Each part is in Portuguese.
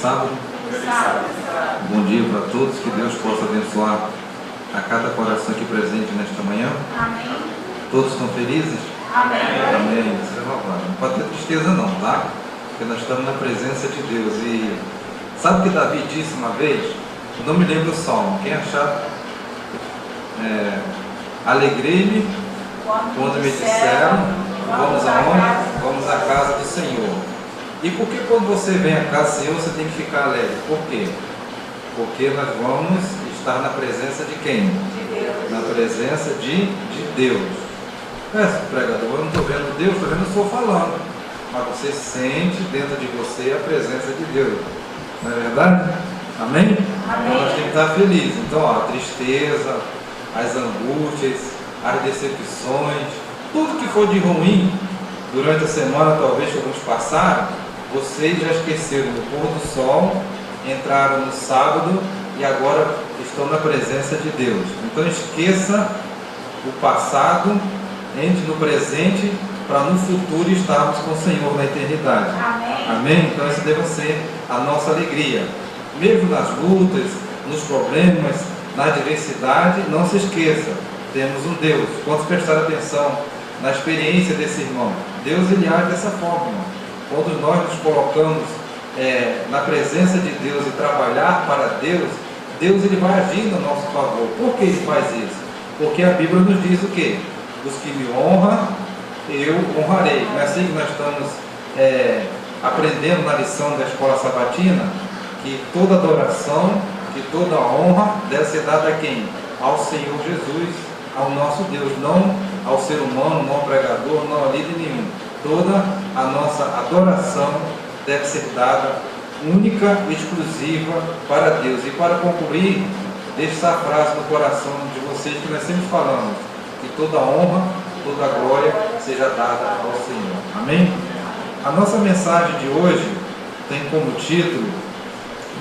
sábado. Bom dia para todos, que Deus possa abençoar a cada coração aqui presente nesta manhã. Amém. Todos estão felizes? Amém. Amém. Isso é louvado. Não pode ter tristeza não, tá? Porque nós estamos na presença de Deus. E sabe o que Davi disse uma vez? Eu não me lembro o salmo. Quem achar? Alegrei-me quando me disseram, vamos aonde? Vamos à casa do Senhor. E por que quando você vem à casa do Senhor você tem que ficar alegre? Por quê? Porque nós vamos estar na presença de quem? De Deus. Na presença de Deus. Pregador, eu não estou vendo Deus, estou vendo o Senhor falando. Mas você sente dentro de você a presença de Deus. Não é verdade? Amém? Amém. Então nós temos que estar felizes. Então, ó, a tristeza, as angústias, as decepções, tudo que for de ruim durante a semana, talvez que alguns passaram, vocês já esqueceram do pôr do sol, entraram no sábado e agora estão na presença de Deus. Então esqueça o passado, entre no presente, para no futuro estarmos com o Senhor na eternidade. Amém. Amém? Então essa deve ser a nossa alegria. Mesmo nas lutas, nos problemas, na adversidade, não se esqueça, temos um Deus. Quando prestar atenção na experiência desse irmão, Deus ele age dessa forma, irmão. Quando nós nos colocamos na presença de Deus e trabalhar para Deus, Deus ele vai agindo a nosso favor. Por que ele faz isso? Porque a Bíblia nos diz o quê? Os que me honram, eu honrarei. Não é assim que nós estamos aprendendo na lição da escola sabatina? Que toda adoração, que toda honra deve ser dada a quem? Ao Senhor Jesus, ao nosso Deus, não ao ser humano, não ao pregador, não a líder nenhum. Toda a nossa adoração deve ser dada única e exclusiva para Deus. E para concluir, deixe essa frase no coração de vocês que nós sempre falamos, que toda honra, toda glória seja dada ao Senhor. Amém? A nossa mensagem de hoje tem como título,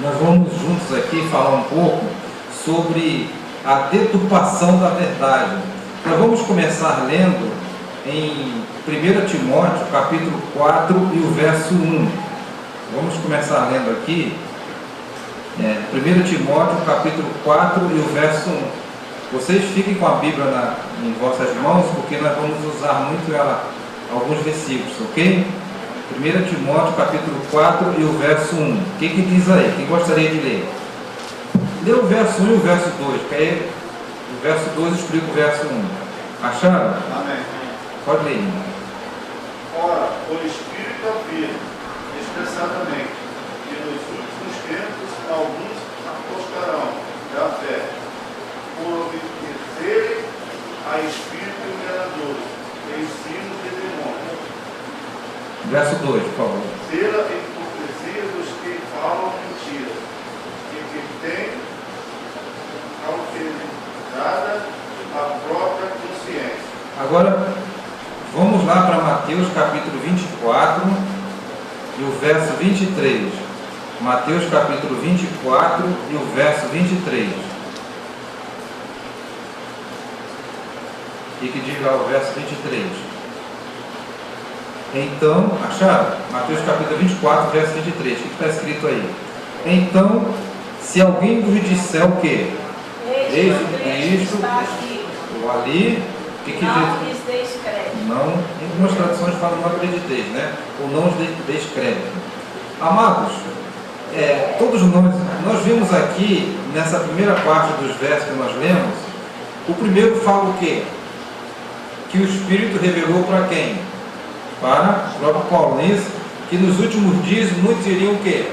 nós vamos juntos aqui falar um pouco sobre a deturpação da verdade. Nós vamos começar lendo em 1 Timóteo, capítulo 4 e o verso 1. Vamos começar lendo aqui, 1 Timóteo, capítulo 4 e o verso 1. Vocês fiquem com a Bíblia em vossas mãos, porque nós vamos usar muito ela, alguns versículos, ok? 1 Timóteo, capítulo 4 e o verso 1. O que diz aí? Quem gostaria de ler? Lê o verso 1 e o verso 2, que aí o verso 2 explica o verso 1. Acharam? Amém. Pode ler. Ora, o Espírito afirma expressadamente que nos últimos tempos alguns apostarão da fé, por obedecerem a espírito enganador, ensino de demônios. Verso 2, por favor. Pela hipocrisia dos que falam mentiras e que têm cauterizada a própria consciência. Agora, vamos lá para Mateus capítulo 24 e o verso 23. Mateus capítulo 24 e o verso 23. O que diz lá o verso 23? Então, acharam? Mateus capítulo 24, verso 23. O que está escrito aí? Então, se alguém vos disser o quê? Eis o Cristo, ou ali, o que diz? Não lhes deis crédito. Não, em algumas traduções falam não acrediteis, né? Ou não deis crédito. Amados, todos nós vimos aqui, nessa primeira parte dos versos que nós lemos, o primeiro fala o quê? Que o Espírito revelou para quem? Para o próprio Paulo, não é isso? Que nos últimos dias muitos iriam o quê?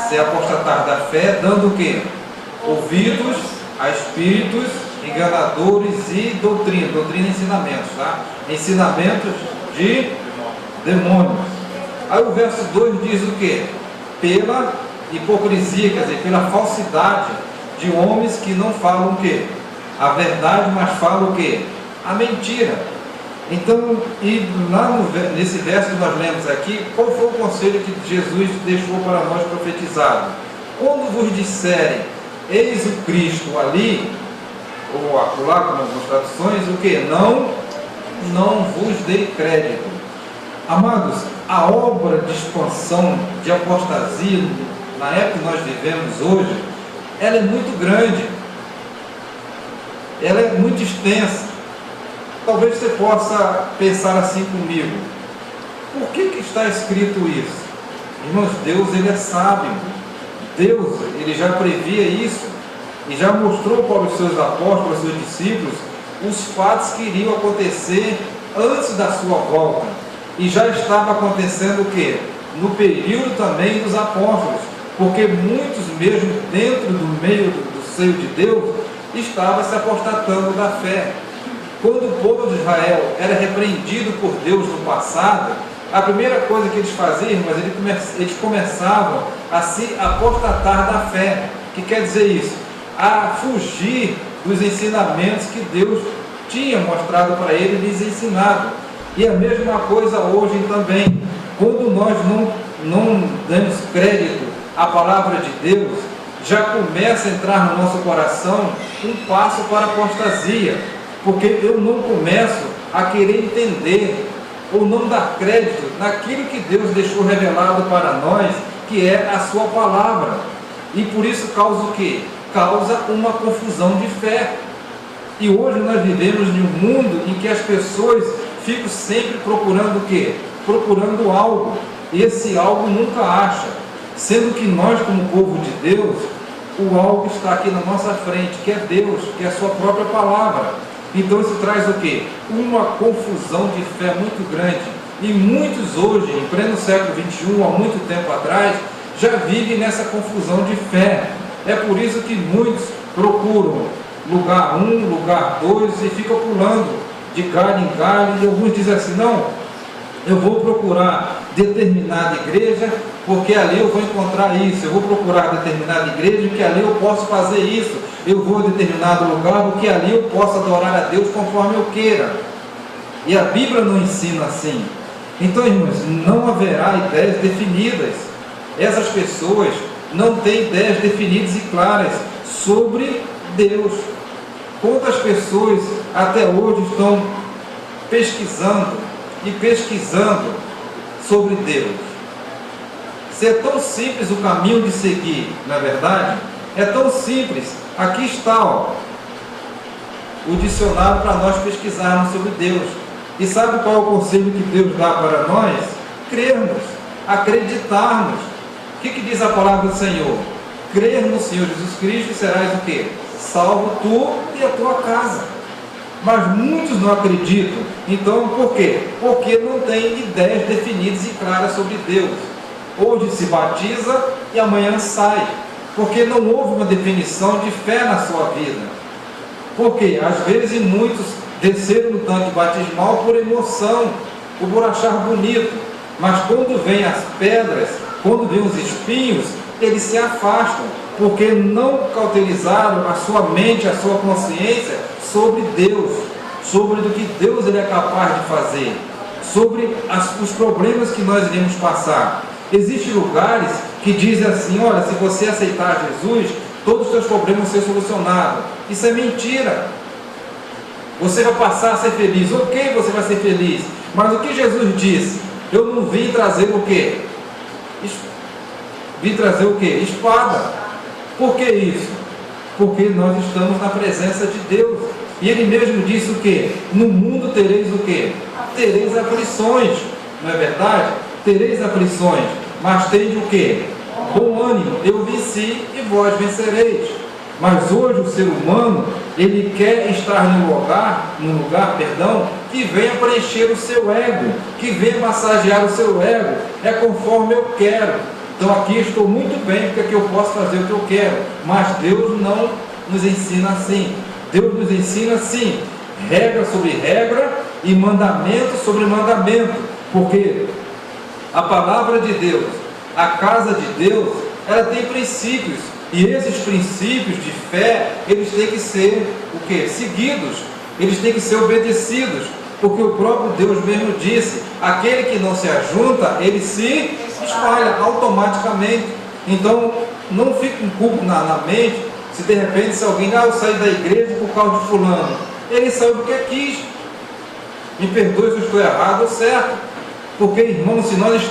Se apostatar da fé, dando o quê? Ouvidos a espíritos enganadores e doutrina e ensinamentos, tá? Ensinamentos de demônios. Aí o verso 2 diz o quê? Pela hipocrisia, quer dizer, pela falsidade de homens que não falam o quê? A verdade, mas falam o quê? A mentira. Então, e lá nesse verso que nós lemos aqui, qual foi o conselho que Jesus deixou para nós profetizado? Quando vos disserem, eis o Cristo ali, ou acolá, como algumas traduções, o que? Não vos dei crédito. Amados, a obra de expansão, de apostasia na época que nós vivemos hoje, ela é muito grande, ela é muito extensa. Talvez você possa pensar assim comigo: por que está escrito isso? Irmãos, Deus, Ele é sábio. Deus, Ele já previa isso e já mostrou para os seus apóstolos, para os seus discípulos, os fatos que iriam acontecer antes da sua volta. E já estava acontecendo o quê? No período também dos apóstolos, porque muitos mesmo dentro do meio do seio de Deus estavam se apostatando da fé. Quando o povo de Israel era repreendido por Deus no passado, a primeira coisa que eles faziam, eles começavam a se apostatar da fé. O que quer dizer isso? A fugir dos ensinamentos que Deus tinha mostrado para eles e lhes ensinado. E a mesma coisa hoje também. Quando nós não damos crédito à palavra de Deus, já começa a entrar no nosso coração um passo para a apostasia, porque eu não começo a querer entender ou não dar crédito naquilo que Deus deixou revelado para nós, que é a sua palavra. E por isso causa o quê? Causa uma confusão de fé. E hoje nós vivemos em um mundo em que as pessoas ficam sempre procurando o quê? Procurando algo. E esse algo nunca acha. Sendo que nós, como povo de Deus, o algo está aqui na nossa frente, que é Deus, que é a sua própria palavra. Então isso traz o quê? Uma confusão de fé muito grande. E muitos hoje, em pleno século XXI, há muito tempo atrás, já vivem nessa confusão de fé. É por isso que muitos procuram lugar 1, lugar 2 e ficam pulando de galho em galho. E alguns dizem assim: não, eu vou procurar determinada igreja porque ali eu vou encontrar isso. Eu vou procurar determinada igreja porque ali eu posso fazer isso. Eu vou a determinado lugar porque ali eu posso adorar a Deus conforme eu queira. E a Bíblia não ensina assim. Então, irmãos, não haverá ideias definidas. Essas pessoas não têm ideias definidas e claras sobre Deus. Quantas pessoas até hoje estão pesquisando e pesquisando sobre Deus? Se é tão simples o caminho de seguir, não é verdade? É tão simples. Aqui está, o dicionário para nós pesquisarmos sobre Deus. E sabe qual é o conselho que Deus dá para nós? Crermos, acreditarmos. O que diz a palavra do Senhor? Crer no Senhor Jesus Cristo e serás o quê? Salvo tu e a tua casa. Mas muitos não acreditam. Então, por quê? Porque não tem ideias definidas e claras sobre Deus. Hoje se batiza e amanhã sai. Porque não houve uma definição de fé na sua vida. Porque às vezes muitos desceram no tanque batismal por emoção, ou por achar bonito. Mas quando vêm as pedras, quando vêm os espinhos, eles se afastam, porque não cauterizaram a sua mente, a sua consciência sobre Deus, sobre o que Deus ele é capaz de fazer, sobre os problemas que nós iremos passar. Existem lugares que dizem assim: olha, se você aceitar Jesus, todos os seus problemas vão ser solucionados. Isso é mentira. Você vai passar a ser feliz. Ok, você vai ser feliz. Mas o que Jesus disse? Eu não vim trazer o quê? Vim trazer o quê? Espada. Por que isso? Porque nós estamos na presença de Deus. E Ele mesmo disse o quê? No mundo tereis o quê? Tereis aflições. Não é verdade? Tereis aflições. Mas tende o quê? Bom ânimo. Eu venci e vós vencereis. Mas hoje o ser humano, ele quer estar num lugar, que venha preencher o seu ego, que venha massagear o seu ego. É conforme eu quero. Então aqui estou muito bem, porque aqui eu posso fazer o que eu quero. Mas Deus não nos ensina assim. Deus nos ensina assim, regra sobre regra e mandamento sobre mandamento. Porque a palavra de Deus, a casa de Deus, ela tem princípios. E esses princípios de fé, eles têm que ser o quê? Seguidos. Eles têm que ser obedecidos. Porque o próprio Deus mesmo disse: aquele que não se ajunta, ele se espalha automaticamente. Então, não fique um culto na mente, se de repente se alguém, eu saí da igreja por causa de fulano. Ele saiu porque quis. Me perdoe se eu estou errado ou certo. Porque, irmãos, se nós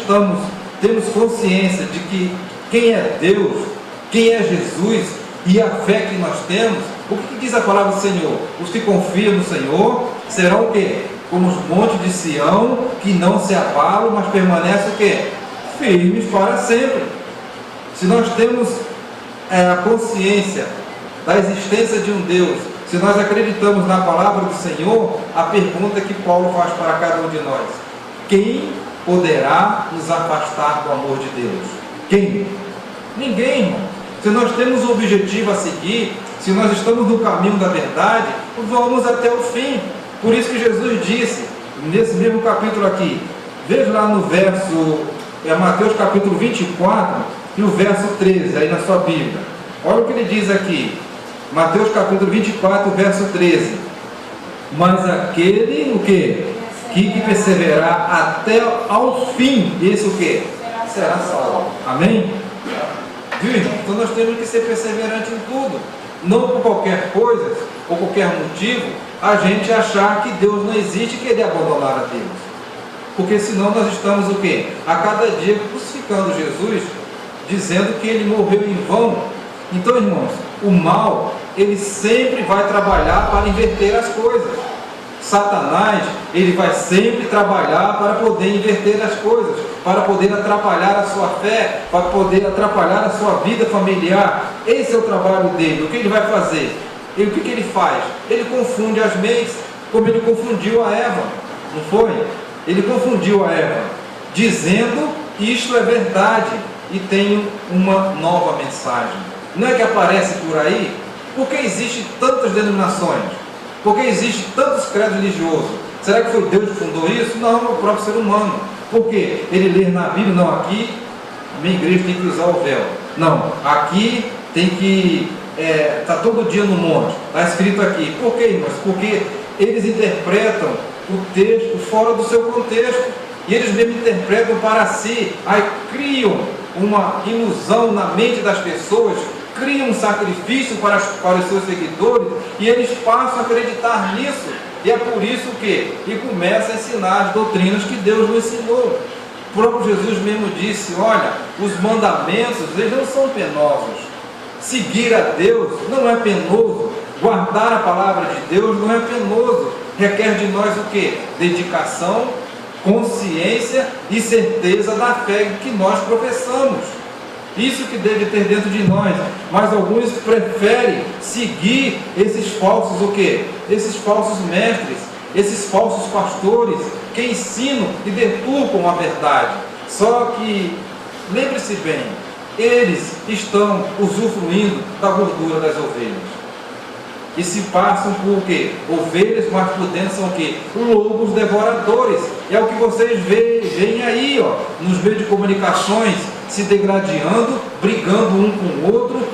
temos consciência de que quem é Deus, quem é Jesus e a fé que nós temos, o que diz a palavra do Senhor? Os que confiam no Senhor serão o quê? Como os montes de Sião, que não se abalam, mas permanecem o quê? Firmes para sempre. Se nós temos a consciência da existência de um Deus, se nós acreditamos na palavra do Senhor, a pergunta que Paulo faz para cada um de nós: quem poderá nos afastar do amor de Deus? Quem? Ninguém, irmão. Se nós temos um objetivo a seguir, se nós estamos no caminho da verdade, vamos até o fim. Por isso que Jesus disse, nesse mesmo capítulo aqui, veja lá no verso, Mateus capítulo 24 e o verso 13, aí na sua Bíblia. Olha o que ele diz aqui, Mateus capítulo 24, verso 13. Mas aquele, o quê? Que perseverar até ao fim, esse o quê? Será salvo. Amém? Viu, irmão? Então nós temos que ser perseverantes em tudo. Não por qualquer coisa, ou qualquer motivo, a gente achar que Deus não existe e querer abandonar a Deus. Porque senão nós estamos o quê? A cada dia crucificando Jesus, dizendo que Ele morreu em vão. Então, irmãos, o mal, ele sempre vai trabalhar para inverter as coisas. Satanás, ele vai sempre trabalhar para poder inverter as coisas, para poder atrapalhar a sua fé, para poder atrapalhar a sua vida familiar. Esse é o trabalho dele. O que ele vai fazer? E o que ele faz? Ele confunde as mentes, como ele confundiu a Eva, não foi? Ele confundiu a Eva, dizendo: isto é verdade e tenho uma nova mensagem. Não é que aparece por aí? Porque existem tantas denominações? Porque existe tantos credos religiosos? Será que foi Deus que fundou isso? Não, o próprio ser humano. Por quê? Ele lê na Bíblia, não, aqui a minha igreja tem que usar o véu. Não, aqui tem que está todo dia no monte. Está escrito aqui. Por quê, irmãos? Porque eles interpretam o texto fora do seu contexto. E eles mesmo interpretam para si. Aí criam uma ilusão na mente das pessoas, criam um sacrifício para os seus seguidores, e eles passam a acreditar nisso. E é por isso que começa a ensinar as doutrinas que Deus nos ensinou. O próprio Jesus mesmo disse: olha, os mandamentos, eles não são penosos. Seguir a Deus não é penoso. Guardar a palavra de Deus não é penoso. Requer de nós o quê? Dedicação, consciência e certeza da fé que nós professamos. Isso que deve ter dentro de nós. Mas alguns preferem seguir esses falsos o quê? Esses falsos mestres, esses falsos pastores que ensinam e deturpam a verdade. Só que, lembre-se bem, eles estão usufruindo da gordura das ovelhas. E se passam por quê? Ovelhas, mas por dentro são o quê? Lobos devoradores. É o que vocês veem aí, ó, nos meios de comunicações, se degradando, brigando um com o outro,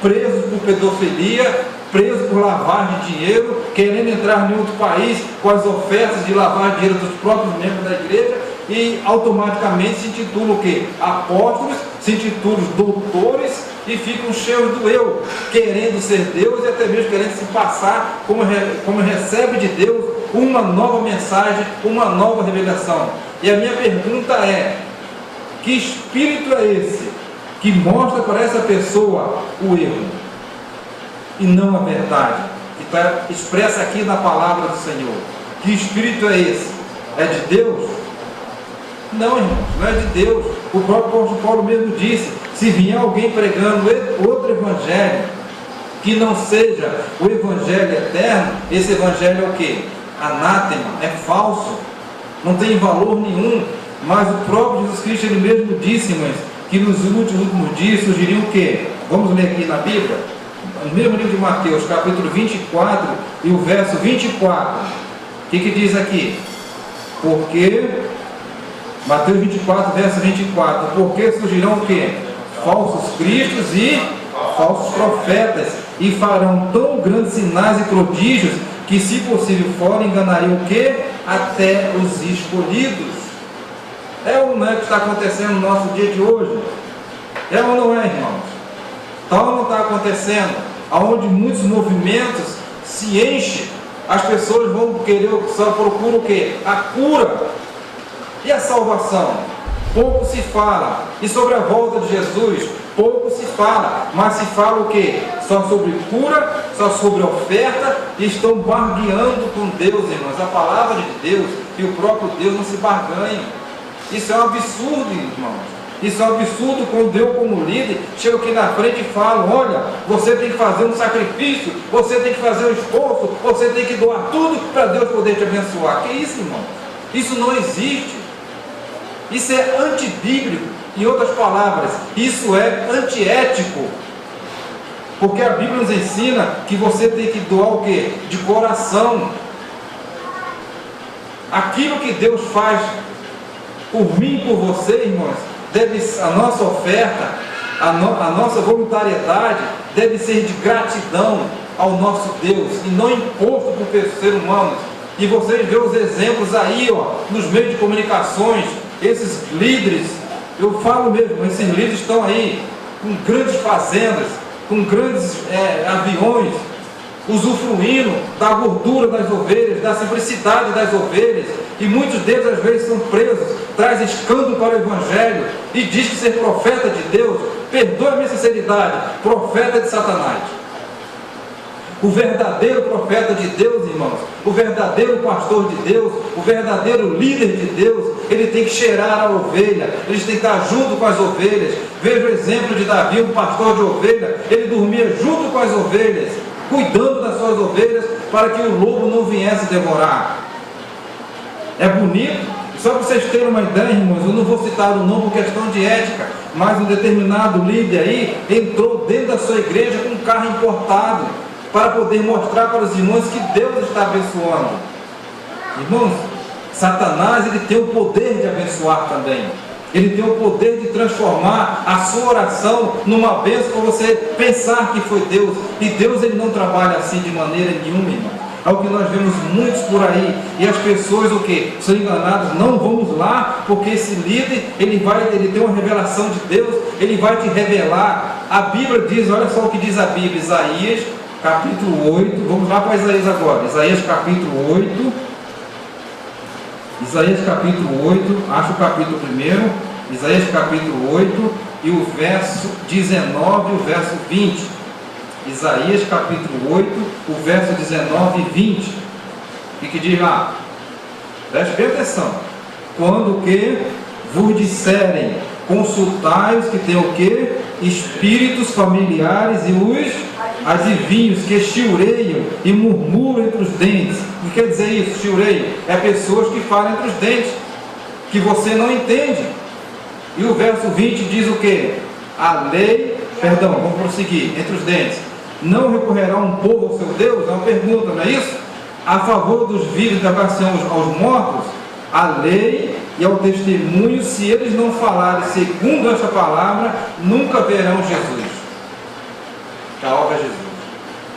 presos por pedofilia, presos por lavagem de dinheiro, querendo entrar em outro país com as ofertas de lavar dinheiro dos próprios membros da igreja, e automaticamente se intitulam o quê? Apóstolos, se intitulam doutores e ficam cheios do eu, querendo ser Deus e até mesmo querendo se passar como recebe de Deus uma nova mensagem, uma nova revelação. E a minha pergunta é: que espírito é esse que mostra para essa pessoa o erro e não a verdade, que está expressa aqui na palavra do Senhor? Que espírito é esse? É de Deus? Não, irmãos, não é de Deus. O próprio apóstolo Paulo mesmo disse: se vier alguém pregando outro evangelho que não seja o evangelho eterno, esse evangelho é o quê? Anátema, é falso, não tem valor nenhum. Mas o próprio Jesus Cristo, ele mesmo disse, irmãos, que nos últimos dias surgiriam o quê? Vamos ler aqui na Bíblia, no mesmo livro de Mateus, capítulo 24 e o verso 24. O que diz aqui? Porque Mateus 24, verso 24: porque surgirão o quê? Falsos cristos e falsos profetas, e farão tão grandes sinais e prodígios, que se possível fora enganariam o quê? Até os escolhidos. É ou não é que está acontecendo no nosso dia de hoje? É ou não é, irmãos? Tal não está acontecendo, aonde muitos movimentos se enchem, as pessoas vão querer, só procuram o quê? A cura. E a salvação? pouco se fala. E sobre a volta de Jesus, pouco se fala. Mas se fala o quê? Só sobre cura, só sobre oferta, e estão barganhando com Deus, irmãos. A palavra de Deus e o próprio Deus não se barganham. Isso é um absurdo, irmãos. Isso é um absurdo quando eu, como líder, chego aqui na frente e falo: olha, você tem que fazer um sacrifício, você tem que fazer um esforço, você tem que doar tudo para Deus poder te abençoar. Que isso, irmão? Isso não existe. Isso é antibíblico. Em outras palavras, isso é antiético. Porque a Bíblia nos ensina que você tem que doar o quê? De coração. Aquilo que Deus faz por mim e por você, irmãos, a nossa oferta, a nossa voluntariedade deve ser de gratidão ao nosso Deus e não imposto por ser humano. E vocês vêem os exemplos aí, nos meios de comunicações, esses líderes, eu falo mesmo, esses líderes estão aí com grandes fazendas, com grandes aviões, usufruindo da gordura das ovelhas, da simplicidade das ovelhas, e muitos deles às vezes são presos, traz escândalo para o Evangelho, e diz que ser profeta de Deus, perdoa a minha sinceridade, profeta de Satanás. O verdadeiro profeta de Deus, irmãos, o verdadeiro pastor de Deus, o verdadeiro líder de Deus, ele tem que cheirar a ovelha, ele tem que estar junto com as ovelhas. Veja o exemplo de Davi, um pastor de ovelha, ele dormia junto com as ovelhas, cuidando das suas ovelhas, para que o lobo não viesse devorar. É bonito? Só para vocês terem uma ideia, irmãos, eu não vou citar o nome por questão de ética, mas um determinado líder aí entrou dentro da sua igreja com um carro importado, para poder mostrar para os irmãos que Deus está abençoando. Irmãos, Satanás, ele tem o poder de abençoar também. Ele tem o poder de transformar a sua oração numa bênção para você pensar que foi Deus. E Deus, ele não trabalha assim de maneira nenhuma, irmão. É o que nós vemos muitos por aí. E as pessoas o quê? São enganadas. Não vamos lá, porque esse líder, ele tem uma revelação de Deus, ele vai te revelar. A Bíblia diz, olha só o que diz a Bíblia, Isaías capítulo 8, vamos lá para Isaías agora, Isaías capítulo 8, Isaías capítulo 8, acho o capítulo primeiro, Isaías capítulo 8, e o verso 19 e o verso 20, Isaías capítulo 8, o verso 19 e 20, o que diz lá? Preste bem atenção, quando o que vos disserem, consultai os que têm o que? Espíritos familiares e os adivinhos que chiureiam e murmuram entre os dentes. O que quer dizer isso? Chiureio é pessoas que falam entre os dentes, que você não entende. E o verso 20 diz o que? Vamos prosseguir, entre os dentes. Não recorrerá um povo ao seu Deus? É uma pergunta, não é isso? A favor dos vivos da oração aos mortos, a lei e ao testemunho, se eles não falarem segundo esta palavra, nunca verão Jesus. A obra é Jesus.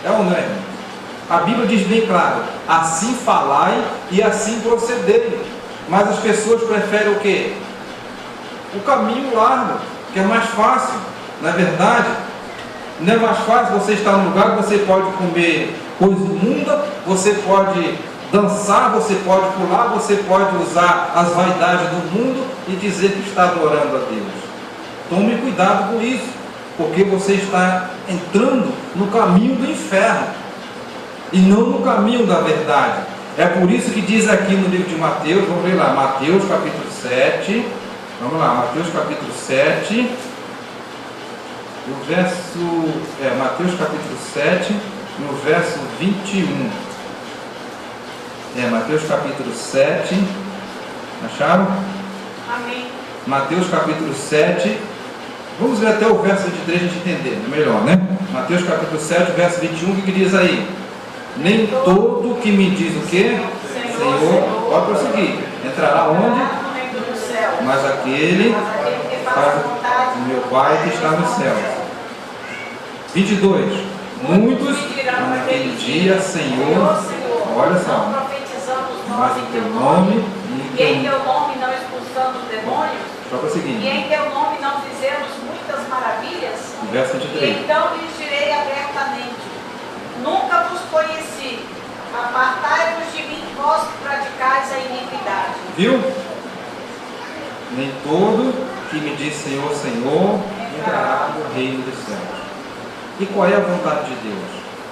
É ou não é, irmão? A Bíblia diz bem claro: assim falai e assim procedei. Mas as pessoas preferem o quê? O caminho largo, que é mais fácil. Não é verdade? Não é mais fácil você estar num lugar que você pode comer coisa imunda, você pode dançar, você pode pular, você pode usar as vaidades do mundo e dizer que está adorando a Deus. Tome cuidado com isso, porque você está entrando no caminho do inferno e não no caminho da verdade. É por isso que diz aqui no livro de Mateus, vamos ler lá, Mateus capítulo 7, vamos lá, Mateus capítulo 7, o verso, Mateus capítulo 7, no verso 21. Mateus capítulo 7, acharam? Amém. Mateus capítulo 7, vamos ver até o verso 23 a gente entender, melhor, né? Mateus capítulo 7, verso 21, o que diz aí? Nem todo que me diz o quê? Senhor, pode prosseguir. Entrará onde? Mas aquele que faz o meu Pai que está no céu. 22. Muitos naquele dia, Senhor, olha só, mas em teu nome, e em teu nome não expulsamos demônios, só prosseguindo. E em teu nome não fizemos muitas maravilhas. Verso 23. E então lhes direi abertamente: nunca vos conheci, apartai-vos de mim, vós que praticais a iniquidade. Viu? Nem todo que me diz Senhor, Senhor, entrará no reino dos céus. E qual é a vontade de Deus?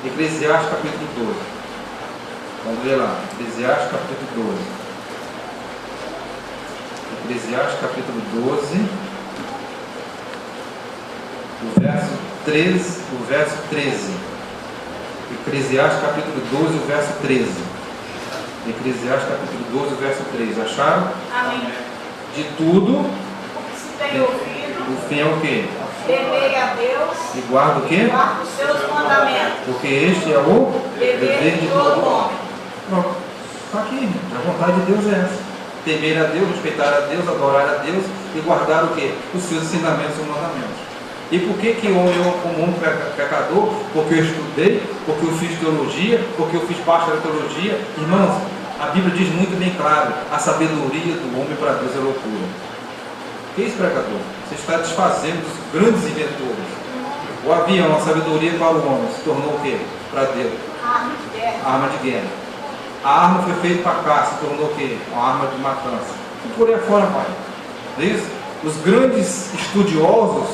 Eclesiastes capítulo 12. Vamos ver lá. Eclesiastes capítulo 12. Eclesiastes capítulo 12. O verso 13. Eclesiastes capítulo 12, o verso 13. Eclesiastes capítulo 12, o verso 13. Acharam? Amém. De tudo, O que se tem ouvido, o fim é o quê? temei a Deus, E guarda o quê? guarda os seus mandamentos, Porque este é o dever de todo homem. Pronto. Está aqui. A vontade de Deus é essa. Temer a Deus, respeitar a Deus, adorar a Deus e guardar o quê? Os seus ensinamentos e mandamentos. E por que que eu, como um pecador? Porque eu estudei, porque eu fiz teologia, porque eu fiz parte da teologia. Irmãos, a Bíblia diz muito bem claro, a sabedoria do homem para Deus é loucura. O que é isso, pecador? Você está desfazendo dos grandes inventores. O avião, a sabedoria para o homem, se tornou o quê? Para Deus? Arma de guerra. Arma de guerra. A arma foi feita para cá, se tornou o quê? Uma arma de matança. E por aí fora vai. Não é isso? Os grandes estudiosos,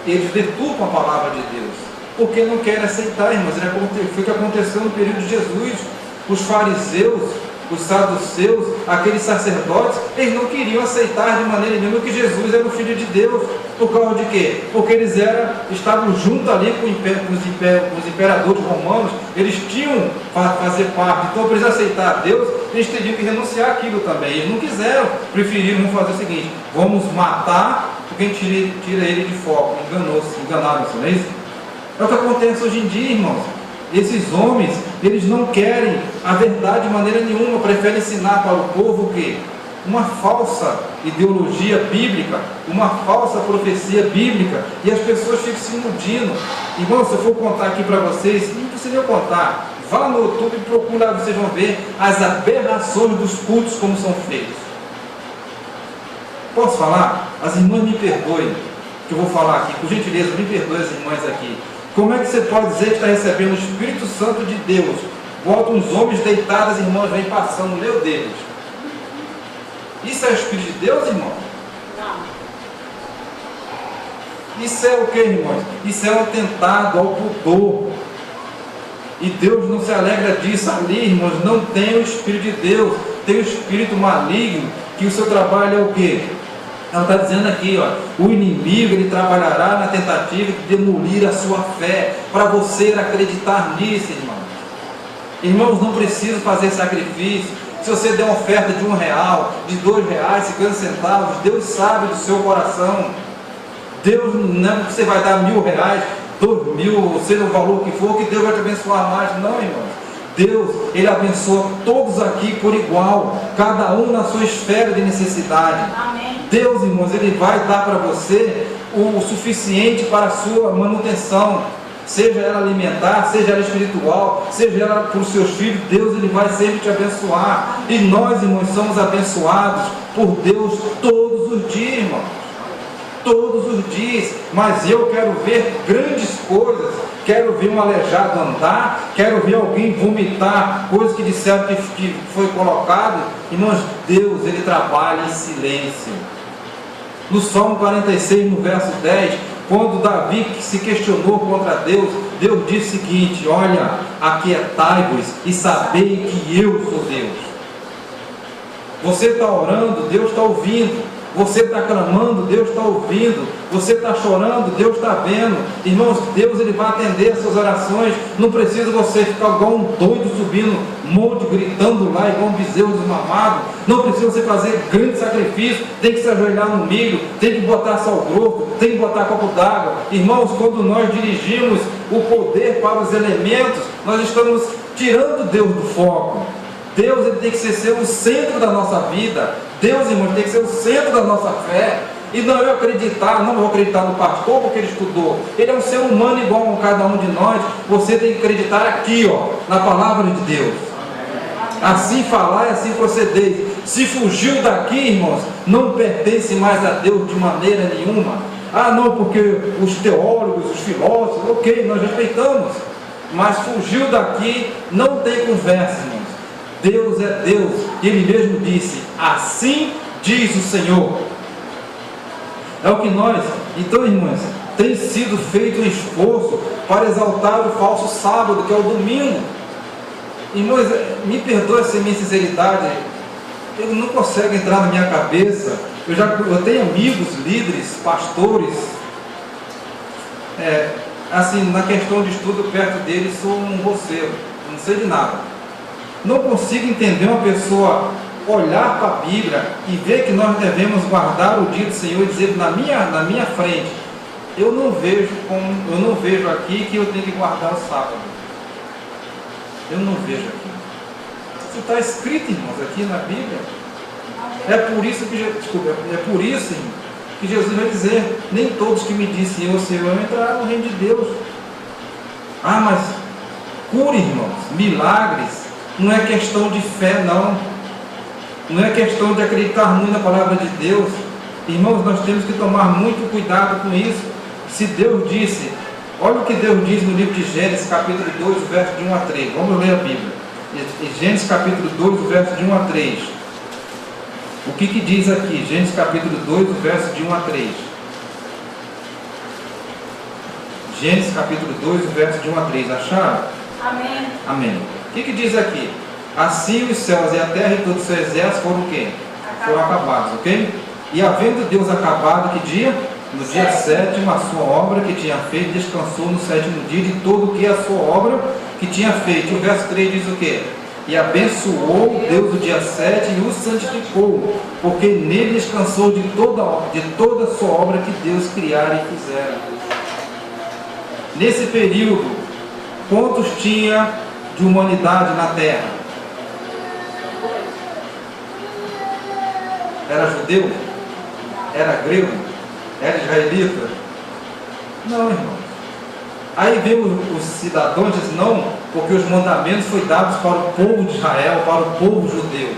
eles deturpam a palavra de Deus, porque não querem aceitar, irmãos. Foi o que aconteceu no período de Jesus. Os fariseus, os saduceus, aqueles sacerdotes, eles não queriam aceitar de maneira nenhuma que Jesus era o Filho de Deus. Por causa de quê? Porque eles estavam juntos ali com os imperadores romanos, eles tinham para fazer parte. Então, para eles aceitar Deus, eles teriam que renunciar àquilo também. Eles não quiseram, preferiram fazer o seguinte: vamos matar, porque a gente tira ele de foco. Enganaram-se, não é isso? É o que acontece hoje em dia, irmãos. Esses homens, eles não querem a verdade de maneira nenhuma, preferem ensinar para o povo o quê? Uma falsa ideologia bíblica, uma falsa profecia bíblica, e as pessoas ficam se iludindo. Irmão, se eu for contar aqui para vocês, não precisa eu contar, vá no YouTube e procura, vocês vão ver as aberrações dos cultos como são feitos. Posso falar? As irmãs me perdoem, que eu vou falar aqui, por gentileza, me perdoem as irmãs aqui. Como é que você pode dizer que está recebendo o Espírito Santo de Deus? Bota uns homens deitados, as irmãs vêm passando, meu Deus. Isso é o Espírito de Deus, irmão? Não. Isso é o que, irmãos? Isso é um atentado ao pudor. E Deus não se alegra disso. Ali, irmãos, não tem o Espírito de Deus, tem o Espírito maligno, que o seu trabalho é o quê? Ela está dizendo aqui, ó, o inimigo, ele trabalhará na tentativa de demolir a sua fé, para você acreditar nisso, irmãos. Irmãos, não precisa fazer sacrifício. Se você der uma oferta de R$1, de R$2, 50 centavos, Deus sabe do seu coração. Deus não é que você vai dar R$1.000, R$2.000, seja o valor que for, que Deus vai te abençoar mais. Não, irmãos. Deus, Ele abençoa todos aqui por igual, cada um na sua esfera de necessidade. Amém. Deus, irmãos, Ele vai dar para você o suficiente para a sua manutenção, seja ela alimentar, seja ela espiritual, seja ela para os seus filhos. Deus, Ele vai sempre te abençoar, e nós, irmãos, somos abençoados por Deus todos os dias, irmãos, todos os dias. Mas eu quero ver grandes coisas, quero ver um aleijado andar, quero ver alguém vomitar coisas que disseram que foi colocado. Irmãos, Deus, Ele trabalha em silêncio. No Salmo 46, no verso 10, quando Davi se questionou contra Deus, Deus disse o seguinte: olha, aquietai-vos e sabei que eu sou Deus. Você está orando, Deus está ouvindo. Você está clamando, Deus está ouvindo. Você está chorando, Deus está vendo. Irmãos, Deus, Ele vai atender as suas orações. Não precisa você ficar igual um doido subindo monte, gritando lá igual um bezerro desmamado. Não precisa você fazer grande sacrifício. Tem que se ajoelhar no milho, tem que botar sal grosso, tem que botar copo d'água. Irmãos, quando nós dirigimos o poder para os elementos, nós estamos tirando Deus do foco. Deus, Ele tem que ser o centro da nossa vida. Deus, irmãos, tem que ser o centro da nossa fé. E não eu acreditar, não vou acreditar no pastor porque ele estudou. Ele é um ser humano igual a cada um de nós. Você tem que acreditar aqui, ó, na palavra de Deus. Assim falar e assim proceder. Se fugiu daqui, irmãos, não pertence mais a Deus de maneira nenhuma. Ah, não, porque os teólogos, os filósofos, ok, nós respeitamos. Mas fugiu daqui, não tem conversa, irmãos. Deus é Deus, Ele mesmo disse: assim diz o Senhor. É o que nós, então, irmãos, tem sido feito um esforço para exaltar o falso sábado, que é o domingo. Irmãos, me perdoe essa minha sinceridade, ele não consegue entrar na minha cabeça. Eu tenho amigos, líderes, pastores, assim, na questão de estudo perto deles, sou um roceiro, não sei de nada. Não consigo entender uma pessoa olhar para a Bíblia e ver que nós devemos guardar o dia do Senhor e dizer na minha frente, eu não vejo aqui que eu tenho que guardar o sábado. Eu não vejo aqui. Isso está escrito, irmãos, aqui na Bíblia. É por isso, irmão, que Jesus vai dizer, nem todos que me dizem Senhor, Senhor, entrarão no reino de Deus. Ah, mas cura, irmãos, milagres, não é questão de fé, não. Não é questão de acreditar muito na palavra de Deus. Irmãos, nós temos que tomar muito cuidado com isso. Se Deus disse, olha o que Deus diz no livro de Gênesis, capítulo 2, verso de 1 a 3. Vamos ler a Bíblia. Gênesis capítulo 2, verso de 1 a 3. O que diz aqui? Gênesis capítulo 2, verso de 1 a 3. Gênesis capítulo 2, verso de 1 a 3. Acharam? Amém. Amém. O que diz aqui? Assim os céus e a terra e todo o seu exército foram o quê? Foram acabados, ok? E havendo Deus acabado, que dia? No dia 7º, a sua obra que tinha feito, descansou no 7º dia de todo o que é a sua obra que tinha feito. E o verso 3 diz o quê? E abençoou Deus o dia 7 e o santificou, porque nele descansou de toda a sua obra que Deus criara e fizera. Nesse período, quantos tinha de humanidade na terra? Era judeu? Era grego? Era israelita? Não, irmãos. Aí vem os cidadãos e dizem, não, porque os mandamentos foram dados para o povo de Israel, para o povo judeu.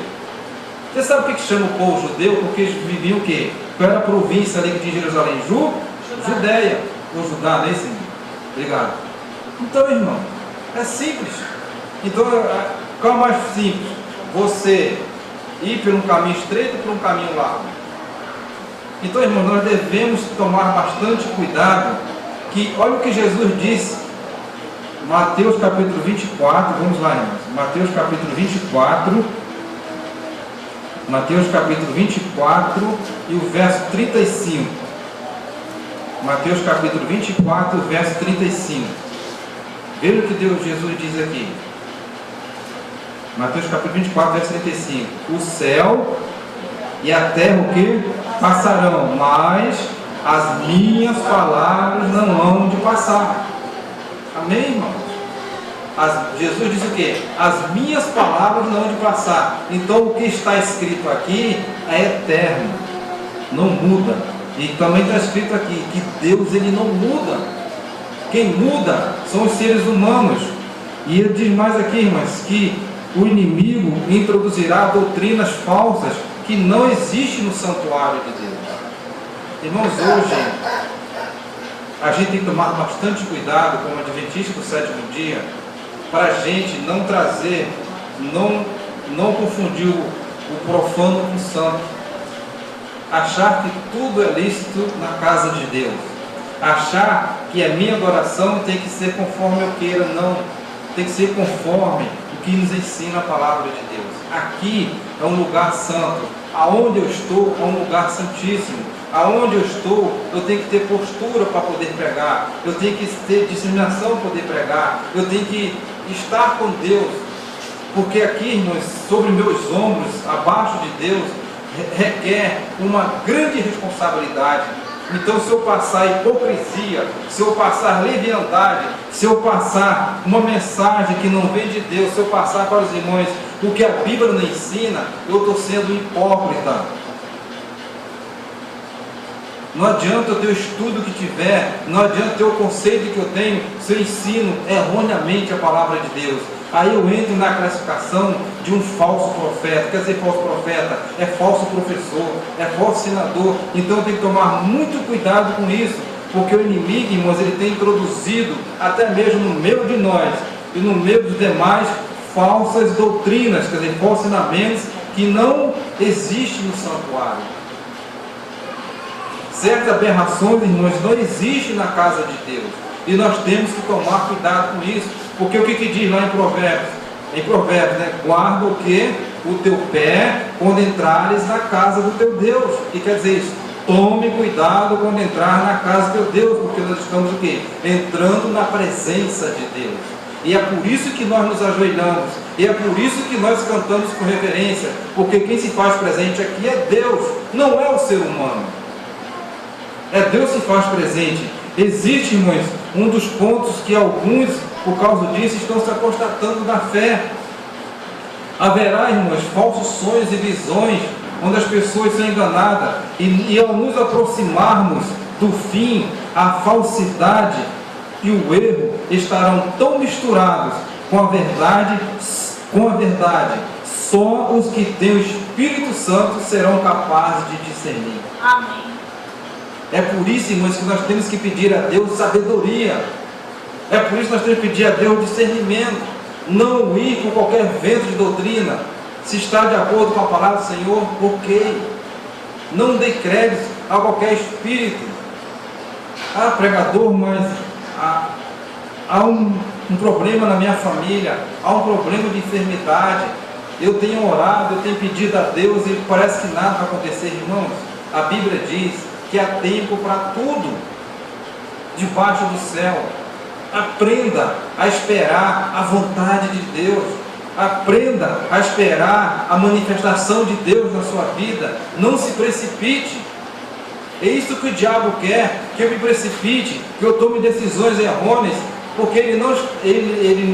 Você sabe o que chama o povo judeu? Porque eles viviam o quê? Qual era a província ali de Jerusalém? Judéia. Ou Judá, não é isso? Obrigado. Então, irmão, é simples. Então, qual é mais simples? Você ir por um caminho estreito ou por um caminho largo? Então, irmão, nós devemos tomar bastante cuidado, que olha o que Jesus disse, Mateus capítulo 24, vamos lá, irmãos, Mateus capítulo 24, Mateus capítulo 24 e o verso 35, Mateus capítulo 24, verso 35, veja o que Jesus diz aqui, Mateus capítulo 24, verso 35, o céu e a terra o que? Passarão, mas as minhas palavras não hão de passar. Amém, irmãos? Jesus disse o quê? As minhas palavras não hão de passar. Então o que está escrito aqui é eterno, não muda. E também está escrito aqui que Deus ele não muda. Quem muda são os seres humanos. E ele diz mais aqui, irmãos, que o inimigo introduzirá doutrinas falsas que não existem no santuário de Deus. Irmãos, hoje a gente tem que tomar bastante cuidado como adventista do 7º dia, para a gente não trazer, não confundir o profano com o santo, achar que tudo é lícito na casa de Deus, achar que a minha adoração tem que ser conforme eu queira, não, tem que ser conforme o que nos ensina a palavra de Deus. Aqui é um lugar santo, aonde eu estou é um lugar santíssimo. Aonde eu estou, eu tenho que ter postura para poder pregar, eu tenho que ter discriminação para poder pregar, eu tenho que estar com Deus, porque aqui, irmãos, sobre meus ombros, abaixo de Deus, requer uma grande responsabilidade. Então, se eu passar hipocrisia, se eu passar leviandade, se eu passar uma mensagem que não vem de Deus, se eu passar para os irmãos o que a Bíblia não ensina, eu estou sendo hipócrita. Não adianta eu ter o estudo que tiver, não adianta ter o conceito que eu tenho, se eu ensino erroneamente a palavra de Deus. Aí eu entro na classificação de um falso profeta. Quer dizer, falso profeta é falso professor, é falso senador. Então eu tenho que tomar muito cuidado com isso, porque o inimigo, irmãos, ele tem introduzido, até mesmo no meio de nós e no meio dos demais, falsas doutrinas, quer dizer, falsos ensinamentos que não existem no santuário. certas aberrações, irmãos, não existem na casa de Deus. E nós temos que tomar cuidado com isso. Porque o que diz lá em Provérbios? Em Provérbios, né? Guarda o quê? O teu pé quando entrares na casa do teu Deus. E quer dizer isso? Tome cuidado quando entrar na casa do teu Deus, porque nós estamos o quê? Entrando na presença de Deus. E é por isso que nós nos ajoelhamos. E é por isso que nós cantamos com reverência. Porque quem se faz presente aqui é Deus, não é o ser humano. É Deus que se faz presente. Existe, irmãos, um dos pontos que alguns, por causa disso, estão se apostatando da fé. Haverá, irmãos, falsos sonhos e visões, onde as pessoas são enganadas. E ao nos aproximarmos do fim, a falsidade e o erro estarão tão misturados com a verdade. Só os que têm o Espírito Santo serão capazes de discernir. Amém. É por isso, irmãos, que nós temos que pedir a Deus sabedoria. É por isso que nós temos que pedir a Deus discernimento. Não ir com qualquer vento de doutrina. Se está de acordo com a palavra do Senhor, ok. Não dê crédito a qualquer espírito. Ah, pregador, mas há um problema na minha família. Há um problema de enfermidade. Eu tenho orado, eu tenho pedido a Deus e parece que nada vai acontecer, irmãos. A Bíblia diz que há tempo para tudo debaixo do céu. Aprenda a esperar a vontade de Deus. Aprenda a esperar a manifestação de Deus na sua vida. Não se precipite. É isso que o diabo quer, que eu me precipite, que eu tome decisões errôneas, porque ele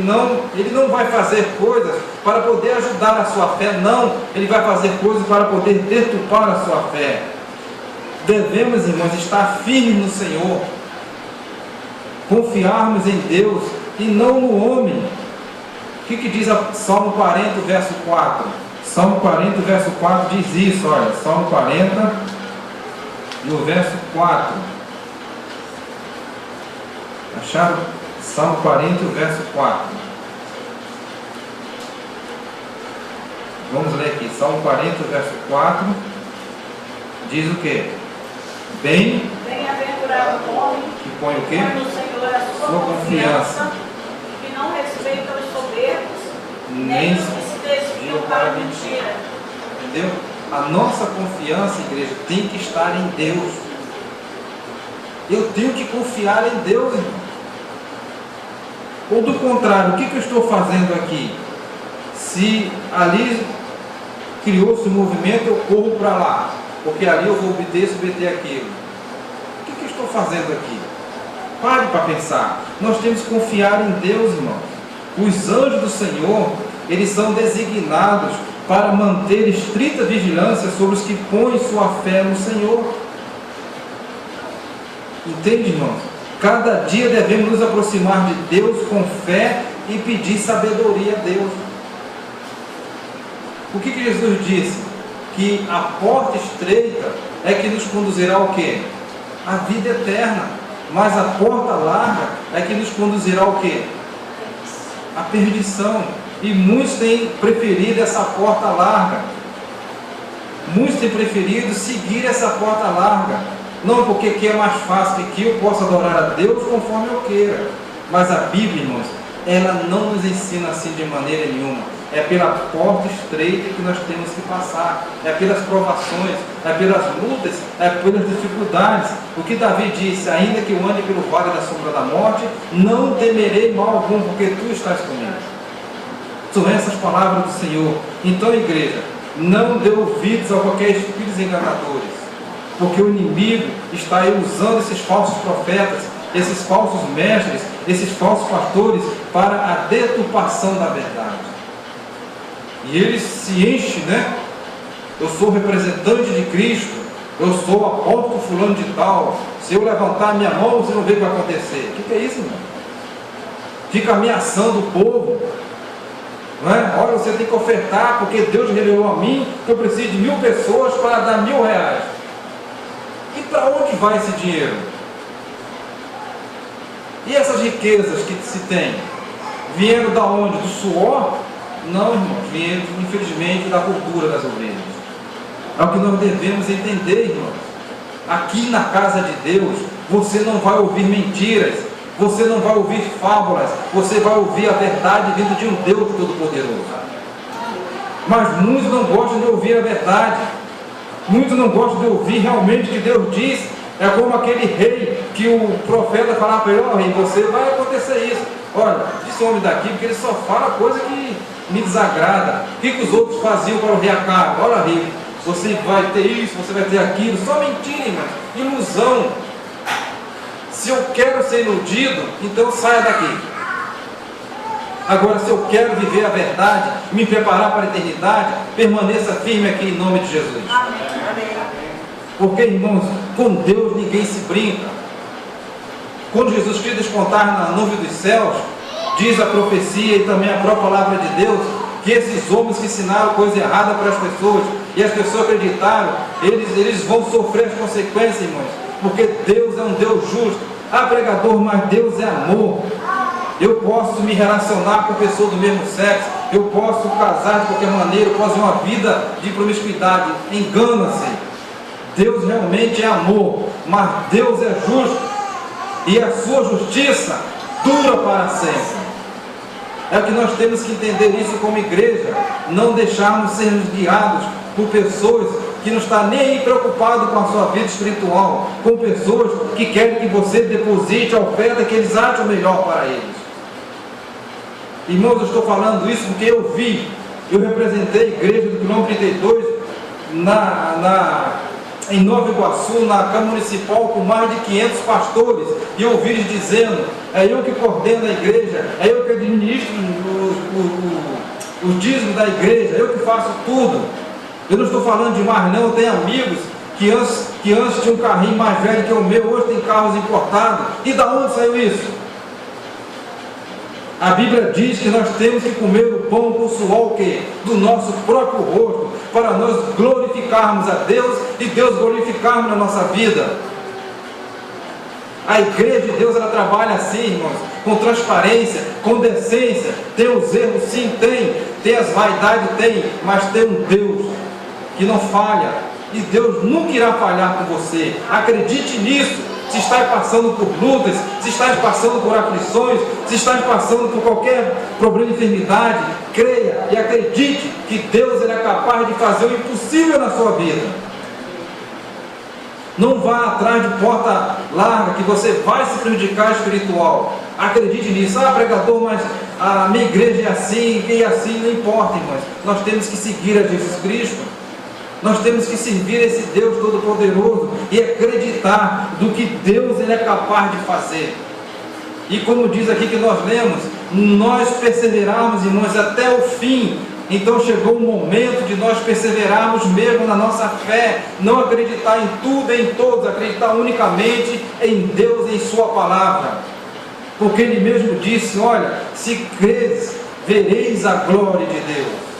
não vai fazer coisas para poder ajudar a sua fé, não. Ele vai fazer coisas para poder deturpar a sua fé. Devemos, irmãos, estar firmes no Senhor, confiarmos em Deus e não no homem. O que diz Salmo 40, verso 4? Salmo 40, verso 4 diz isso, olha, Salmo 40, no verso 4. Acharam? Salmo 40, verso 4. Vamos ler aqui, Salmo 40, verso 4. Diz o que? Bem-aventurado o homem que põe o quê? Põe no Senhor a sua confiança, que não respeita os soberbos, nem os que se desviam para a mentira. Entendeu? A nossa confiança, igreja, tem que estar em Deus. Eu tenho que confiar em Deus, irmão. Ou do contrário, o que eu estou fazendo aqui? Se ali criou-se um movimento, eu corro para lá, porque ali eu vou obter isso, obter aquilo. O que eu estou fazendo aqui? Pare para pensar. Nós temos que confiar em Deus, irmãos. Os anjos do Senhor, eles são designados para manter estrita vigilância sobre os que põem sua fé no Senhor. Entende, irmãos? Cada dia devemos nos aproximar de Deus com fé e pedir sabedoria a Deus. O que Jesus disse? Que a porta estreita é que nos conduzirá ao quê? A vida eterna. Mas a porta larga é que nos conduzirá ao quê? A perdição. E muitos têm preferido essa porta larga. Muitos têm preferido seguir essa porta larga. Não porque aqui é mais fácil, que eu possa adorar a Deus conforme eu queira. Mas a Bíblia, irmãos, ela não nos ensina assim de maneira nenhuma. É pela porta estreita que nós temos que passar. É pelas provações, é pelas lutas, é pelas dificuldades. O que Davi disse: ainda que eu ande pelo vale da sombra da morte, não temerei mal algum, porque tu estás comigo. São essas palavras do Senhor. Então, igreja, não dê ouvidos a qualquer espíritos enganadores, porque o inimigo está aí usando esses falsos profetas, esses falsos mestres, esses falsos pastores para a deturpação da verdade. E eles se enchem, né? Eu sou representante de Cristo, eu sou apóstolo fulano de tal. Se eu levantar a minha mão, você não vê o que vai acontecer. O que é isso, irmão? Fica ameaçando o povo. Não é? Olha, você tem que ofertar, porque Deus revelou a mim que eu preciso de 1000 pessoas para dar R$1000. E para onde vai esse dinheiro? E essas riquezas que se tem? Vieram da onde? Do suor? Não, irmão, vieram, infelizmente, da gordura das ovelhas. É o que nós devemos entender, irmãos. aqui na casa de Deus, você não vai ouvir mentiras, você não vai ouvir fábulas, você vai ouvir a verdade vindo de um Deus Todo-Poderoso. Mas muitos não gostam de ouvir a verdade, muitos não gostam de ouvir realmente o que Deus diz. É como aquele rei que o profeta falava para ele: ó rei, você vai acontecer isso. Olha, esse homem daqui, porque ele só fala coisa que me desagrada. O que os outros faziam para o rei Acabe? Olha rei, você vai ter isso, você vai ter aquilo. Só mentira, irmão, ilusão. Se eu quero ser iludido, então saia daqui. Agora, se eu quero viver a verdade, me preparar para a eternidade, permaneça firme aqui em nome de Jesus. Amém. Porque, irmãos, com Deus ninguém se brinca. Quando Jesus Cristo despontar na nuvem dos céus, diz a profecia e também a própria palavra de Deus, que esses homens que ensinaram coisa errada para as pessoas, e as pessoas acreditaram, eles vão sofrer as consequências, irmãos, porque Deus é um Deus justo. Ah, pregador, mas Deus é amor. Eu posso me relacionar com pessoas do mesmo sexo, eu posso casar de qualquer maneira, eu posso ter uma vida de promiscuidade. Engana-se. Deus realmente é amor, mas Deus é justo, e a sua justiça dura para sempre. É que nós temos que entender isso como igreja, não deixarmos sermos guiados por pessoas que não estão nem aí preocupados com a sua vida espiritual, com pessoas que querem que você deposite a oferta que eles acham melhor para eles. Irmãos, eu estou falando isso porque eu representei a igreja do quilômetro 32 em Nova Iguaçu, na Câmara Municipal, com mais de 500 pastores, e eu ouvi eles dizendo: é eu que coordeno a igreja, é eu que administro o dízimo da igreja, eu que faço tudo. Eu não estou falando demais não, eu tenho amigos que antes tinham um carrinho mais velho que o meu, hoje tem carros importados. E da onde saiu isso? A Bíblia diz que nós temos que comer o pão com o suor do nosso próprio rosto, para nós glorificarmos a Deus e Deus glorificarmos na nossa vida. A igreja de Deus, ela trabalha assim, irmãos, com transparência, com decência. Tem os erros, sim, tem as vaidades, tem, mas tem um Deus que não falha, e Deus nunca irá falhar com você. Acredite nisso. Se está passando por lutas, se está passando por aflições, se está passando por qualquer problema de enfermidade, creia e acredite que Deus ele é capaz de fazer o impossível na sua vida. Não vá atrás de porta larga, que você vai se prejudicar espiritual. Acredite nisso. Ah, pregador, mas a minha igreja é assim, e assim, não importa, irmãos. Nós temos que seguir a Jesus Cristo. Nós temos que servir esse Deus Todo-Poderoso e acreditar do que Deus ele é capaz de fazer. E como diz aqui que nós lemos, nós perseverarmos, irmãos, até o fim. Então chegou o momento de nós perseverarmos mesmo na nossa fé, não acreditar em tudo e em todos, acreditar unicamente em Deus e em sua palavra. Porque ele mesmo disse: olha, se creres, vereis a glória de Deus.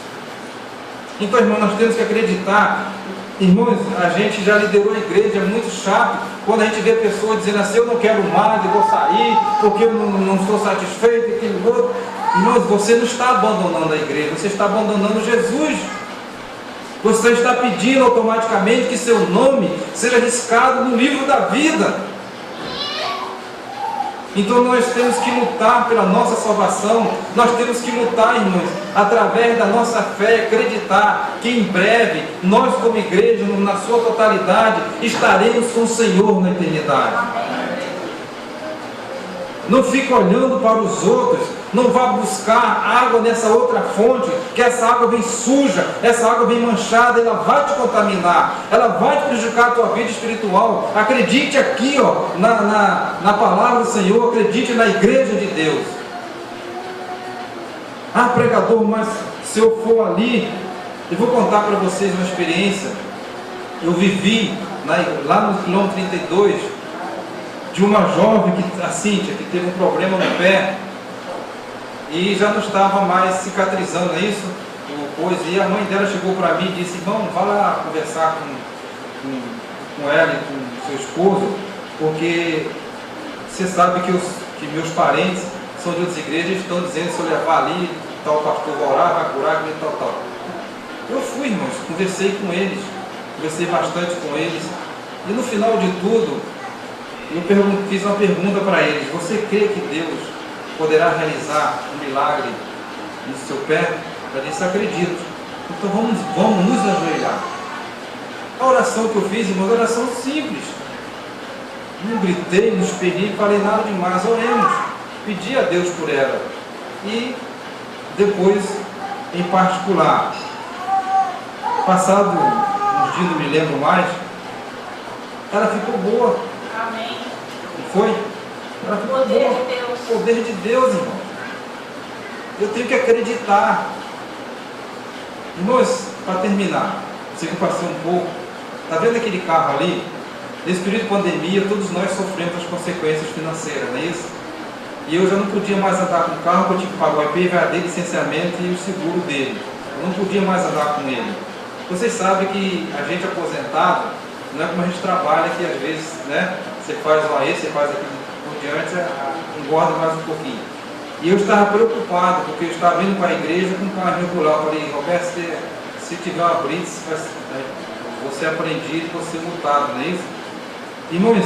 Então, irmãos, nós temos que acreditar. Irmãos, a gente já liderou a igreja, é muito chato quando a gente vê pessoas dizendo assim: eu não quero mais, eu vou sair, porque eu não estou satisfeito, aquilo outro. Irmãos, você não está abandonando a igreja, você está abandonando Jesus. Você está pedindo automaticamente que seu nome seja riscado no livro da vida. Então nós temos que lutar pela nossa salvação, nós temos que lutar, irmãos, através da nossa fé, acreditar que em breve, nós como igreja, na sua totalidade, estaremos com o Senhor na eternidade. Não fique olhando para os outros, não vá buscar água nessa outra fonte, que essa água vem suja, essa água vem manchada, ela vai te contaminar, ela vai te prejudicar a tua vida espiritual. Acredite aqui, ó, na palavra do Senhor, acredite na igreja de Deus. Ah, pregador, mas se eu for ali, eu vou contar para vocês uma experiência. Eu vivi lá no quilômetro 32, de uma jovem, a Cíntia, que teve um problema no pé e já não estava mais cicatrizando, não é isso? E a mãe dela chegou para mim e disse: irmão, vá lá conversar com ela e com seu esposo, porque você sabe que meus parentes são de outras igrejas e estão dizendo que se eu levar ali, tal pastor vai orar, vai curar, tal. Eu fui, irmãos, conversei com eles, conversei bastante com eles. E no final de tudo, eu fiz uma pergunta para eles: você crê que Deus poderá realizar um milagre no seu pé? Eu disse: acredito. Então vamos nos ajoelhar. A oração que eu fiz, irmãos, uma oração simples. Não gritei, não espelhei, falei nada demais. Oremos, pedi a Deus por ela. E depois, em particular, passado uns dias, não me lembro mais, ela ficou boa. Amém. Não foi? Ela ficou Poder boa. de Deus. Poder de Deus, irmão. Eu tenho que acreditar. Irmãos, para terminar, você que passou um pouco, está vendo aquele carro ali? Nesse período de pandemia, todos nós sofremos as consequências financeiras, não é isso? E eu já não podia mais andar com o carro, porque eu tinha que pagar o IPVA, licenciamento e o seguro dele. Eu não podia mais andar com ele. Vocês sabem que a gente aposentado, não é como a gente trabalha, que às vezes, né, você faz um aí, você faz aquilo por diante, engorda mais um pouquinho. E eu estava preocupado, porque eu estava vindo para a igreja com um carro regular. Eu falei: Roberto, se tiver uma blitz, você é apreendido, você é multado, não é isso? Irmãos,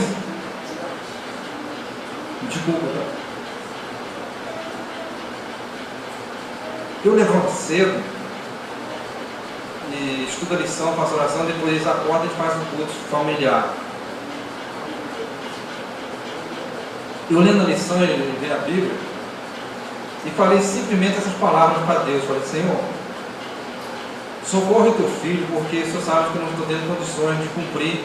desculpa, tá? Eu levanto cedo e estudo a lição, faço oração, depois eles acordam e faz um culto familiar. Eu lendo a lição e vendo a Bíblia, e falei simplesmente essas palavras para Deus. Falei: Senhor, socorre o teu filho, porque o Senhor sabe que eu não estou tendo condições de cumprir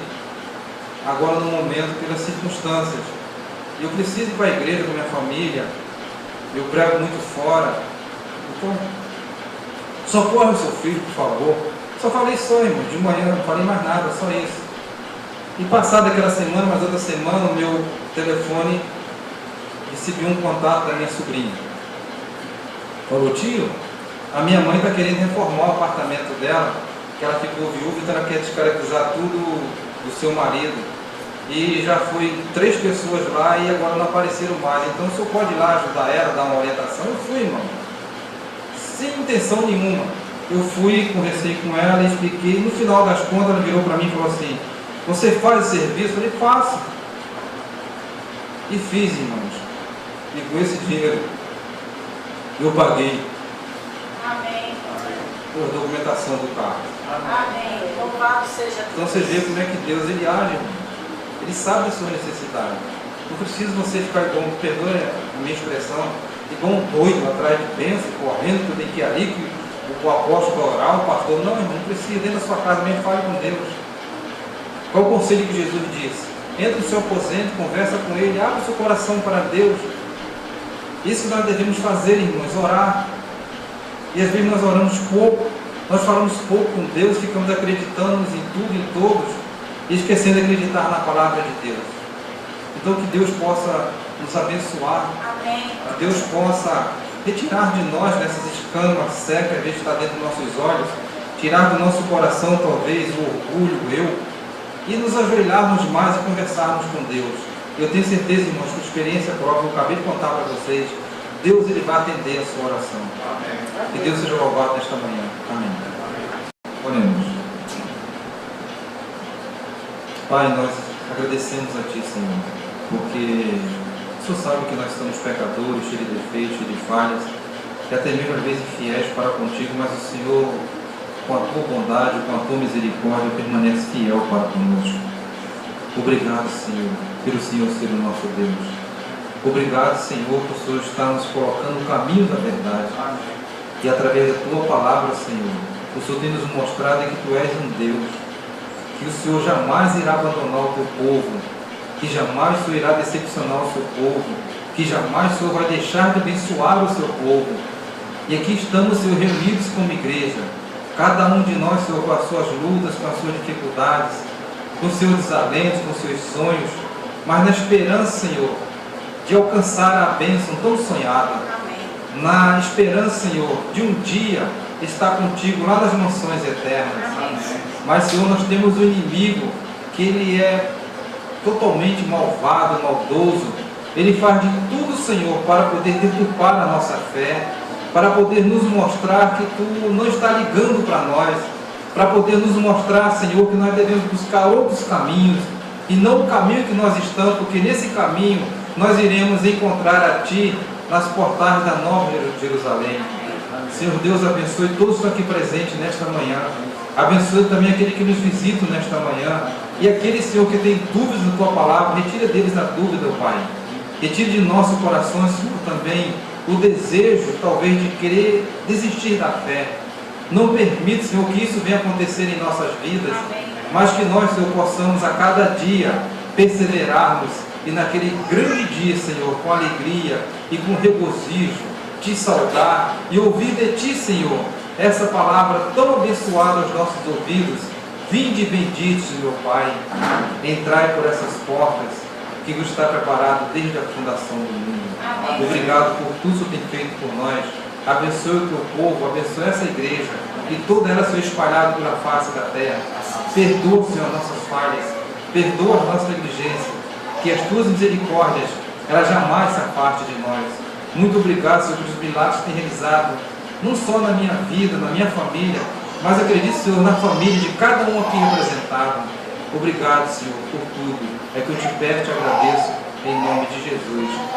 agora no momento, pelas circunstâncias. Eu preciso ir para a igreja com a minha família, eu prego muito fora. Então, socorre o seu filho, por favor. Só falei só, irmão, de manhã, não falei mais nada, só isso. E passada aquela semana, mas outra semana, o meu telefone recebeu um contato da minha sobrinha. Falou: tio, a minha mãe está querendo reformar o apartamento dela, que ela ficou viúva, então ela quer descaracterizar tudo do seu marido. E já foi 3 pessoas lá e agora não apareceram mais. Então o senhor pode ir lá ajudar ela, dar uma orientação? Eu fui, irmão, sem intenção nenhuma. Eu fui, conversei com ela, expliquei. No final das contas, ela virou para mim e falou assim: você faz o serviço? Eu falei: faço. E fiz, irmãos. E com esse dinheiro eu paguei. Amém. Por documentação do carro. Amém. Louvado seja Deus. Então você vê como é que Deus ele age, irmão. Ele sabe da sua necessidade. Não precisa você ficar igual, perdoe a minha expressão, igual um doido atrás de bênção, correndo, que eu tenho que ir ali, que o apóstolo vai orar, o pastor. Não, irmão, não precisa. Dentro da sua casa mesmo, fale com Deus. Qual o conselho que Jesus disse? Entra no seu aposento, conversa com Ele, abre o seu coração para Deus. Isso que nós devemos fazer, irmãos, orar. E às vezes nós oramos pouco, nós falamos pouco com Deus, ficamos acreditando em tudo e em todos, e esquecendo de acreditar na palavra de Deus. Então que Deus possa nos abençoar. Amém. Que Deus possa retirar de nós dessas escamas secas que às vezes está dentro dos nossos olhos, tirar do nosso coração talvez o orgulho, o eu, e nos ajoelharmos mais e conversarmos com Deus. Eu tenho certeza, irmãos, que a experiência própria, eu acabei de contar para vocês, Deus ele vai atender a sua oração. Amém. Que Deus seja louvado nesta manhã. Amém. Oremos. Pai, nós agradecemos a Ti, Senhor, porque o Senhor sabe que nós somos pecadores, cheios de defeitos, cheios de falhas, e até mesmo às vezes infiéis para contigo, mas o Senhor, com a Tua bondade, com a Tua misericórdia, permanece fiel para conosco. Obrigado, Senhor, pelo Senhor ser o nosso Deus. Obrigado, Senhor, por o Senhor estar nos colocando no caminho da verdade. Amém. E através da Tua palavra, Senhor, o Senhor tem nos mostrado que Tu és um Deus, que o Senhor jamais irá abandonar o Teu povo, que jamais o Senhor irá decepcionar o Seu povo, que jamais o Senhor vai deixar de abençoar o Seu povo. E aqui estamos, Senhor, reunidos como igreja, cada um de nós, Senhor, com as suas lutas, com as suas dificuldades, com os seus desalentos, com os seus sonhos, mas na esperança, Senhor, de alcançar a bênção tão sonhada. Amém. Na esperança, Senhor, de um dia estar contigo lá nas mansões eternas. Amém. Mas, Senhor, nós temos um inimigo que ele é totalmente malvado, maldoso. Ele faz de tudo, Senhor, para poder deturpar a nossa fé, para poder nos mostrar que Tu não está ligando para nós, para poder nos mostrar, Senhor, que nós devemos buscar outros caminhos, e não o caminho que nós estamos, porque nesse caminho nós iremos encontrar a Ti nas portais da Nova Jerusalém. Senhor Deus, abençoe todos que estão aqui presentes nesta manhã. Abençoe também aquele que nos visita nesta manhã. E aquele, Senhor, que tem dúvidas na Tua palavra, retira deles a dúvida, Pai. Retire de nosso coração, Senhor, também o desejo, talvez, de querer desistir da fé. Não permita, Senhor, que isso venha acontecer em nossas vidas, mas que nós, Senhor, possamos a cada dia perseverarmos e naquele grande dia, Senhor, com alegria e com regozijo, Te saudar e ouvir de Ti, Senhor, essa palavra tão abençoada aos nossos ouvidos. Vinde bendito, Senhor Pai, entrai por essas portas que nos está preparado desde a fundação do mundo. Amém. Obrigado por tudo que tem feito por nós. Abençoe o Teu povo, abençoe essa igreja e toda ela seja espalhada pela face da terra. Perdoa, Senhor, as nossas falhas, perdoa a nossa negligência, que as Tuas misericórdias, elas jamais se apartem de nós. Muito obrigado, Senhor, pelos milagres que tem realizado, não só na minha vida, na minha família, mas acredito, Senhor, na família de cada um aqui representado. Obrigado, Senhor, por tudo. É que eu te peço e te agradeço, em nome de Jesus.